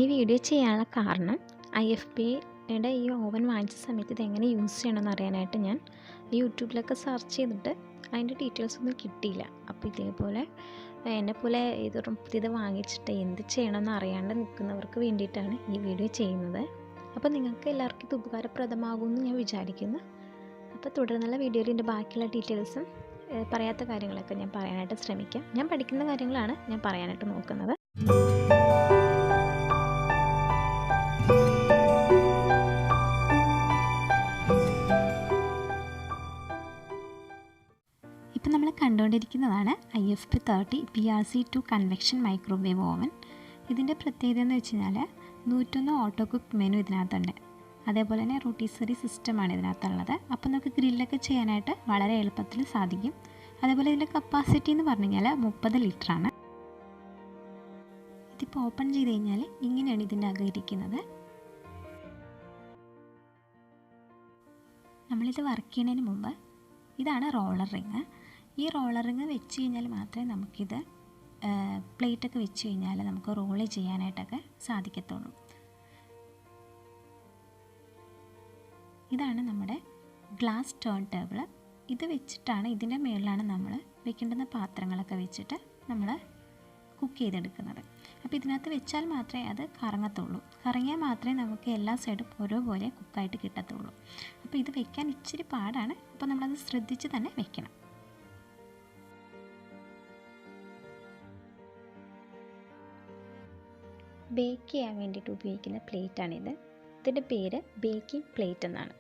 ഈ വീഡിയോ ചെയ്യാനുള്ള കാരണം IFBയുടെ ഈ ഓവൻ വാങ്ങിച്ച സമയത്ത് ഇതെങ്ങനെ യൂസ് ചെയ്യണമെന്ന് അറിയാനായിട്ട് ഞാൻ യൂട്യൂബിലൊക്കെ സെർച്ച് ചെയ്തിട്ട് അതിൻ്റെ ഡീറ്റെയിൽസ് ഒന്നും കിട്ടിയില്ല. അപ്പോൾ ഇതേപോലെ എന്നെപ്പോലെ പുതിയത് വാങ്ങിച്ചിട്ട് എന്ത് ചെയ്യണമെന്ന് അറിയാണ്ട് നിൽക്കുന്നവർക്ക് വേണ്ടിയിട്ടാണ് ഈ വീഡിയോ ചെയ്യുന്നത്. അപ്പോൾ നിങ്ങൾക്ക് എല്ലാവർക്കും ഇത് ഉപകാരപ്രദമാകുമെന്ന് ഞാൻ വിചാരിക്കുന്നു. അപ്പോൾ തുടർന്നുള്ള വീഡിയോയിൽ എൻ്റെ ബാക്കിയുള്ള ഡീറ്റെയിൽസും പറയാത്ത കാര്യങ്ങളൊക്കെ ഞാൻ പറയാനായിട്ട് ശ്രമിക്കാം. ഞാൻ പഠിക്കുന്ന കാര്യങ്ങളാണ് ഞാൻ പറയാനായിട്ട് നോക്കുന്നത്. ഇപ്പം നമ്മൾ കണ്ടുകൊണ്ടിരിക്കുന്നതാണ് IFB 30BRC2 Convection Microwave Oven. ഇതിൻ്റെ പ്രത്യേകത എന്ന് വെച്ച് കഴിഞ്ഞാൽ 101 ഓട്ടോ കുക്ക് മെനു ഇതിനകത്തുണ്ട്. അതേപോലെ തന്നെ റോട്ടീസറി സിസ്റ്റമാണ് ഇതിനകത്തുള്ളത്. അപ്പോൾ നമുക്ക് ഗ്രില്ലൊക്കെ ചെയ്യാനായിട്ട് വളരെ എളുപ്പത്തിൽ സാധിക്കും. അതേപോലെ ഇതിൻ്റെ കപ്പാസിറ്റി എന്ന് പറഞ്ഞു കഴിഞ്ഞാൽ 30 ലിറ്ററാണ്. ഇതിപ്പോൾ ഓപ്പൺ ചെയ്ത് കഴിഞ്ഞാൽ ഇങ്ങനെയാണ് ഇതിൻ്റെ അകം ഇരിക്കുന്നത്. നമ്മളിത് വർക്ക് ചെയ്യുന്നതിന് മുമ്പ് ഇതാണ് റോളർ റിങ്. ഈ റോളർ റിങ് വെച്ച് കഴിഞ്ഞാൽ മാത്രമേ നമുക്കിത് പ്ലേറ്റൊക്കെ വെച്ച് കഴിഞ്ഞാൽ നമുക്ക് റോൾ ചെയ്യാനായിട്ടൊക്കെ സാധിക്കത്തുള്ളൂ. ഇതാണ് നമ്മുടെ ഗ്ലാസ് ടേൺ ടേബിൾ. ഇത് വെച്ചിട്ടാണ് ഇതിൻ്റെ മുകളിലാണ് നമ്മൾ വെക്കേണ്ടുന്ന പാത്രങ്ങളൊക്കെ വെച്ചിട്ട് നമ്മൾ കുക്ക് ചെയ്തെടുക്കുന്നത്. അപ്പോൾ ഇതിനകത്ത് വെച്ചാൽ മാത്രമേ അത് കറങ്ങത്തുള്ളൂ. കറങ്ങിയാൽ മാത്രമേ നമുക്ക് എല്ലാ സൈഡും ഓരോപോലെ കുക്കായിട്ട് കിട്ടത്തുള്ളൂ. അപ്പോൾ ഇത് വെക്കാൻ ഇച്ചിരി പാടാണ്. അപ്പോൾ നമ്മളത് ശ്രദ്ധിച്ച് തന്നെ വെക്കണം. ബേക്ക് ചെയ്യാൻ വേണ്ടിയിട്ട് ഉപയോഗിക്കുന്ന പ്ലേറ്റാണിത്. ഇതിൻ്റെ പേര് ബേക്കിംഗ് പ്ലേറ്റ് എന്നാണ്.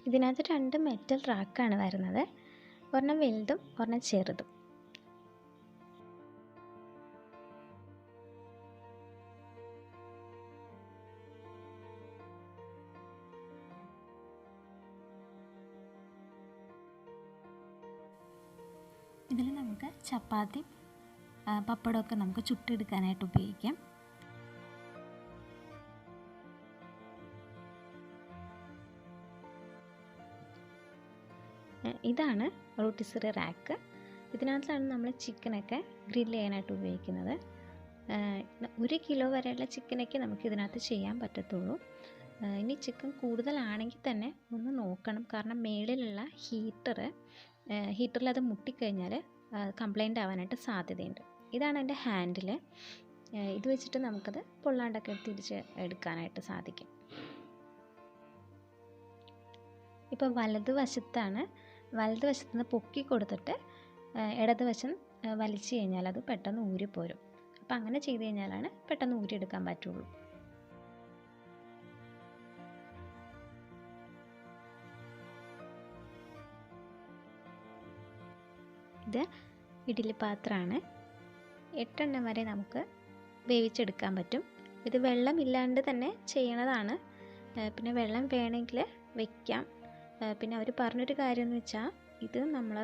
ഇതിനകത്ത് 2 മെറ്റൽ റാക്കാണ് വരുന്നത്. ഒരെണ്ണം വലുതും ഒരെണ്ണം ചെറുതും. ഇതിൽ നമുക്ക് ചപ്പാത്തി പപ്പടമൊക്കെ നമുക്ക് ചുട്ടെടുക്കാനായിട്ട് ഉപയോഗിക്കാം. ഇതാണ് റോട്ടിസറി റാക്ക്. ഇതിനകത്താണ് നമ്മൾ ചിക്കനൊക്കെ ഗ്രില്ല് ചെയ്യാനായിട്ട് ഉപയോഗിക്കുന്നത്. 1 കിലോ വരെയുള്ള ചിക്കനൊക്കെ നമുക്ക് ഇതിനകത്ത് ചെയ്യാൻ പറ്റത്തുള്ളൂ. ഇനി ചിക്കൻ കൂടുതലാണെങ്കിൽ തന്നെ ഒന്ന് നോക്കണം. കാരണം മേളിലുള്ള ഹീറ്ററിൽ അത് മുട്ടിക്കഴിഞ്ഞാൽ കംപ്ലൈൻ്റ് ആവാനായിട്ട് സാധ്യതയുണ്ട്. ഇതാണ് എൻ്റെ ഹാൻഡിൽ. ഇത് വെച്ചിട്ട് നമുക്കത് പൊള്ളാണ്ടൊക്കെ തിരിച്ച് എടുക്കാനായിട്ട് സാധിക്കും. ഇപ്പോൾ വലതുവശത്ത് നിന്ന് പൊക്കി കൊടുത്തിട്ട് ഇടതുവശം വലിച്ചു കഴിഞ്ഞാൽ അത് പെട്ടെന്ന് ഊരിപ്പോരും. അപ്പോൾ അങ്ങനെ ചെയ്ത് കഴിഞ്ഞാലാണ് പെട്ടെന്ന് ഊരിയെടുക്കാൻ പറ്റുള്ളൂ. ഇത് ഇഡ്ഡലി പാത്രമാണ്. 8 എണ്ണം വരെ നമുക്ക് വേവിച്ചെടുക്കാൻ പറ്റും. ഇത് വെള്ളമില്ലാണ്ട് തന്നെ ചെയ്യണതാണ്. പിന്നെ വെള്ളം വേണമെങ്കിൽ വയ്ക്കാം. പിന്നെ അവർ പറഞ്ഞൊരു കാര്യം എന്ന് വെച്ചാൽ ഇത് നമ്മൾ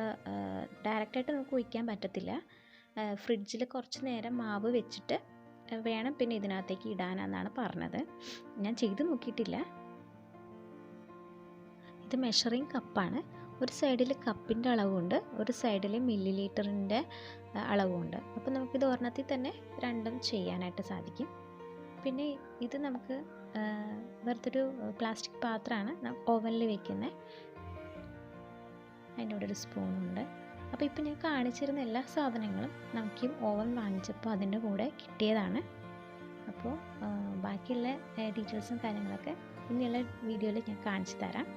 ഡയറക്റ്റായിട്ട് നമുക്ക് ഒഴിക്കാൻ പറ്റത്തില്ല. ഫ്രിഡ്ജിൽ കുറച്ച് നേരം മാവ് വെച്ചിട്ട് വേണം പിന്നെ ഇതിനകത്തേക്ക് ഇടാനെന്നാണ് പറഞ്ഞത്. ഞാൻ ചെയ്ത് നോക്കിയിട്ടില്ല. ഇത് മെഷറിങ് കപ്പാണ്. ഒരു സൈഡിൽ കപ്പിൻ്റെ അളവുണ്ട്, ഒരു സൈഡിൽ മില്ലി ലീറ്ററിൻ്റെ അളവുണ്ട്. അപ്പോൾ നമുക്കിത് ഒരെണ്ണത്തിൽ തന്നെ രണ്ടും ചെയ്യാനായിട്ട് സാധിക്കും. പിന്നെ ഇത് നമുക്ക് വെറുതൊരു പ്ലാസ്റ്റിക് പാത്രമാണ് ഓവനിൽ വെക്കുന്നത്. അതിൻ്റെ കൂടെ ഒരു സ്പൂണുണ്ട്. അപ്പോൾ ഇപ്പോൾ ഞാൻ കാണിച്ചിരുന്ന എല്ലാ സാധനങ്ങളും നമുക്ക് ഓവൻ വാങ്ങിച്ചപ്പോൾ അതിൻ്റെ കൂടെ കിട്ടിയതാണ്. അപ്പോൾ ബാക്കിയുള്ള ഡീറ്റെയിൽസും കാര്യങ്ങളൊക്കെ ഇനിയുള്ള വീഡിയോയിൽ ഞാൻ കാണിച്ചു തരാം.